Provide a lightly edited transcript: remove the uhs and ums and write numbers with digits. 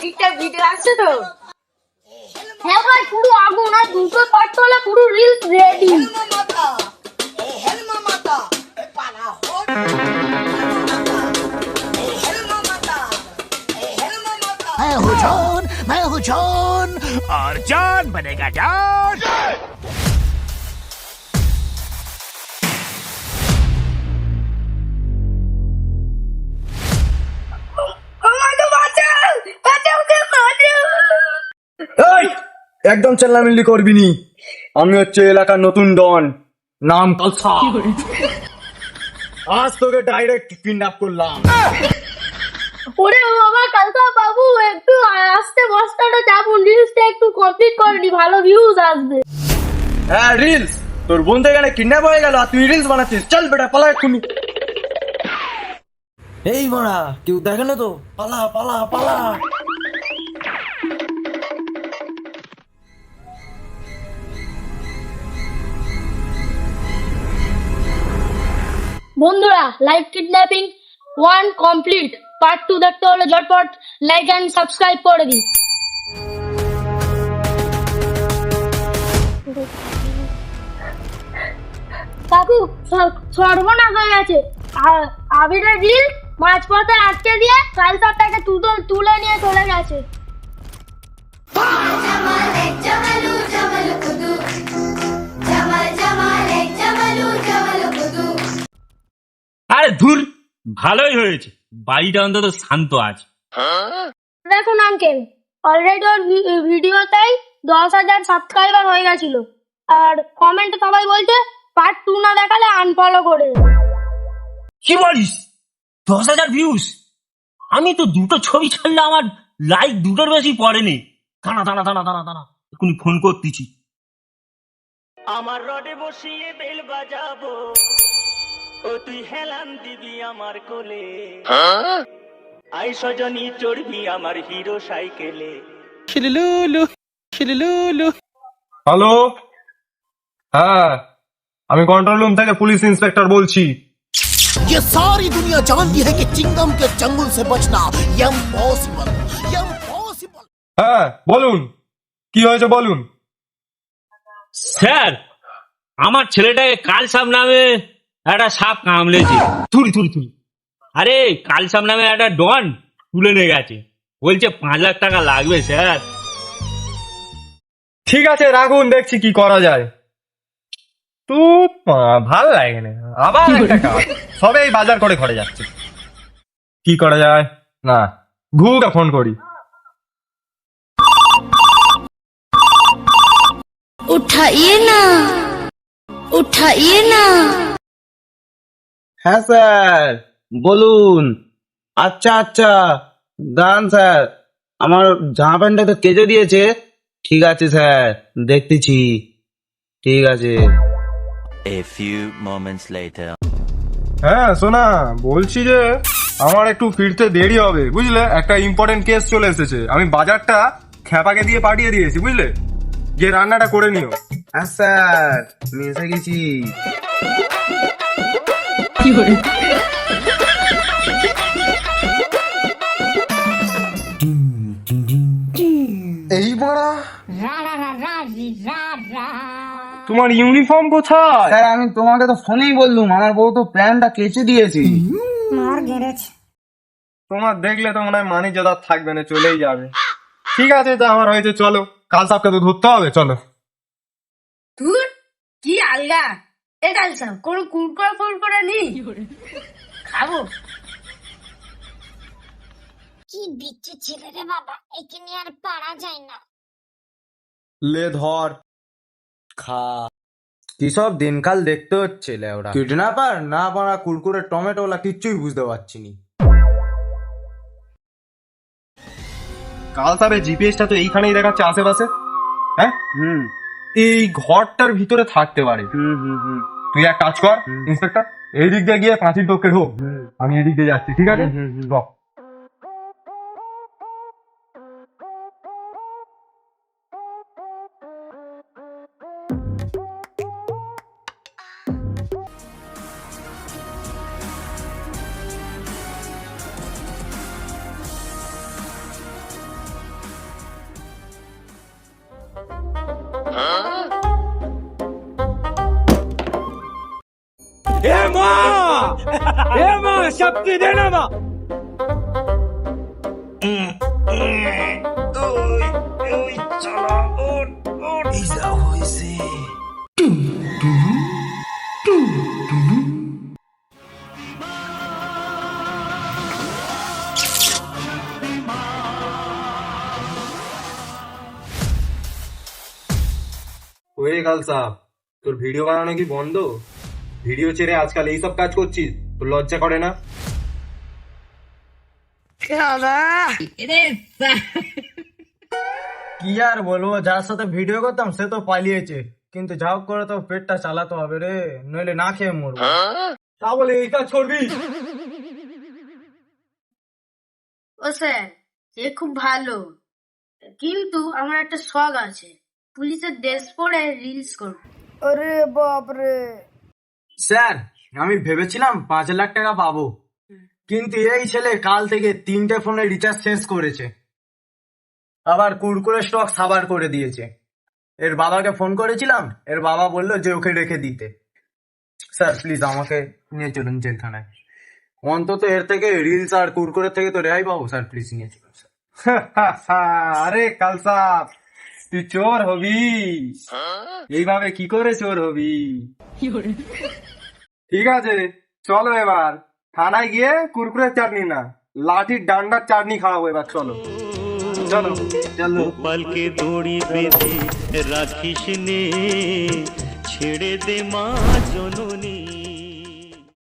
ঠিকঠাক ভিডিও আসছে তো? হ্যাঁ ভাই, পুরো আগুন, আর দুটো শট হলে পুরো রিলস রেডি। मैं हूँ जॉन और जॉन बनेगा जॉन। একদম চেল্লামিল্লি করবি নি, আমি হচ্ছে এলাকার নতুন ডন, নাম কালসা। আজ তোকে ডাইরেক্ট কিডন্যাপ করলাম। ওরে বাবা কালকা বাবু, একটু আস্তে বস্তাটা চাপুন, রিলসটা একটু কমপ্লিট করনি, ভালো ভিউজ আসবে। হ্যাঁ রিলস, তোর বোন তো এখানে কিডন্যাপ হয়ে গেল আর তুই রিলস বানাচ্ছিস, চল বেটা পালা এক্ষুনি। এই মারা, কেউ দেখে না তো, পালা পালা পালা। বন্ধুরা, লাইভ কিডন্যাপিং 1 কমপ্লিট, পার্ট 2 দেখতে হলে ঝটপট লাইক এন্ড সাবস্ক্রাইব করে দিন। কাকু, সর্বনাশ হয়ে গেছে। আবিরের রিল মাঝপথে আটকে দিয়ে কালসারটাকে তুলে নিয়ে চলে গেছে। আরে ধুর, ভালোই হয়েছে, বাড়িটা অন্তত শান্ত আছে। দেখুন আঙ্কেল, অলরেডি ওর ভিডিওতেই 10,000 সাবস্ক্রাইবার হয়ে গেছিল, আর কমেন্টে সবাই বলছে পার্ট 2 না দেখালে আনফলো করে দেবে। কি বলিস, 10,000 ভিউজ? আমি তো দুটো ছবি ছাড়লে আমার লাইক দুটোর বেশি পড়েনি। দাঁড়া দাঁড়া দাঁড়া দাঁড়া দাঁড়া, এক্ষুনি ফোন করতেছি। আমার রডে বসিয়ে বেল বাজাবো, ও তুই হেলান দিবি আমার কোলে, আই সজনী চড়বি আমার হিরো সাইকেলে। হ্যালো, হ্যাঁ আমি কন্ট্রোল রুম থেকে পুলিশ ইন্সপেক্টর বলছি। ये सारी दुनिया जानती है कि चिंगम के चंगुल से बचना इम्पॉसिबल। হ্যাঁ বলুন, কি হয়েছে বলুন। স্যার, আমার ছেলেটাকে কালসাপ নামে একটা সাপ কামড়েছে। থুরি থুরি থুরি। আরে কালসাপ নামে একটা ডন তুলে নিয়ে গেছে, বলছে 5 লাখ টাকা লাগবে স্যার। ঠিক আছে রাখুন, দেখছি কি করা যায়। তো ভাল লাগে না, আবার একটা কাজ, সবাই বাজার করে ঘরে যাচ্ছে, কি করা যায় না, ঘুকে ফোন করি। उठाइए ना, उठाइए ना। হ্যাঁ স্যার বলুন। আচ্ছা আচ্ছা দাঁড়ান স্যার, আমার জামা প্যান্টটা তো কেচে দিয়েছে। ঠিক আছে স্যার, দেখতেছি, ঠিক আছে। A few moments later. হ্যাঁ শোনা, বলছি যে আমার একটু ফিরতে দেরি হবে বুঝলে, একটা ইম্পর্টেন্ট কেস চলে এসেছে, আমি বাজারটা খ্যাপাকে দিয়ে পাঠিয়ে দিয়েছি বুঝলে, গিয়ে রান্নাটা করে নিও। হ্যাঁ স্যার, আমি এসে গেছি। এই বড়া, তোমার ইউনিফর্ম কোথায়? স্যার আমি তোমাকে তো ফোনেই বললুম, আমার বউ তো প্যান্টটা কেচে দিয়েছি। তোমার দেখলে তো মনে হয় মানি জোদা থাকবে না, চলেই যাবে। ঠিক আছে, যা আমার হয়েছে, চলো, কাল সাপকে তো ধরতে হবে, চলো। ধুর, কি আলগা এ কালসাপ, কোনো কুরকুরে নি খাবো। কি বিচ্ছু ছেলে রে বাবা, একে নিয়ে আর পারা যায় না। লে ধর, খা। কি সব দিনকাল দেখতে হচ্ছে লেওরা, কিডন্যাপার না পারা কুরকুরে টমেটো ওলা কিচ্ছুই বুঝতে পারছি নি। কাল সাপের জিপিএসটা তো এইখানেই দেখাচ্ছে আশেপাশে। হ্যাঁ এই ঘরটার ভিতরে থাকতে পারে। তুই এক কাজ কর ইন্সপেক্টর, এই দিক দিয়ে গিয়ে পাঁচিল টপকে ঢোক, আমি এদিক দিয়ে যাচ্ছি, ঠিক আছে? সবকে দে না মা ওয়ে কালসা, তোর ভিডিও বানানো কি বন্ধ? ভিডিও ছেড়ে আজকাল এইসব কাজ করছিস, তোর লজ্জা করে না? কি আর বলবো, যার সাথে ভিডিও করতাম সে তো পালিয়েছে, কিন্তু যা হোক করে তো পেটটা চালাতে হবে রে, নইলে না খেয়ে মরবো। তা বলে এই কাজ করবি? ও স্যার, সে খুব ভালো, কিন্তু আমার একটা শখ আছে, পুলিশের ড্রেস পরে রিলস করব। আরে বাপ রে! স্যার, আমি ভেবেছিলাম 5 লাখ টাকা পাবো, কিন্তু এই ছেলে কাল থেকে 3টে ফোনে রিচার্জ শেষ করেছে, আবার কুরকুরে স্টক সাবার করে দিয়েছে। এর বাবাকে ফোন করেছিলাম, এর বাবা বললো যে ওকে রেখে দিতে। স্যার প্লিজ আমাকে নিয়ে চলুন জেলখানায়, অন্তত এর থেকে রিলস আর কুরকুরে থেকে তো রেহাই পাবো। স্যার প্লিজ নিয়ে চলুন স্যার। আরে কালসা, তুই চোর হবি? এইভাবে কি করে চোর হবি? ঠিক আছে, চলো এবার থানায় গিয়ে কুরকুরের চাটনি না, লাঠির ডান্ডার চাটনি খাওয়াবো এবার। চলো চলো চলো। গোপালকে দড়ি বেঁধে রাখিস নে, ছেড়ে দে মা জননী।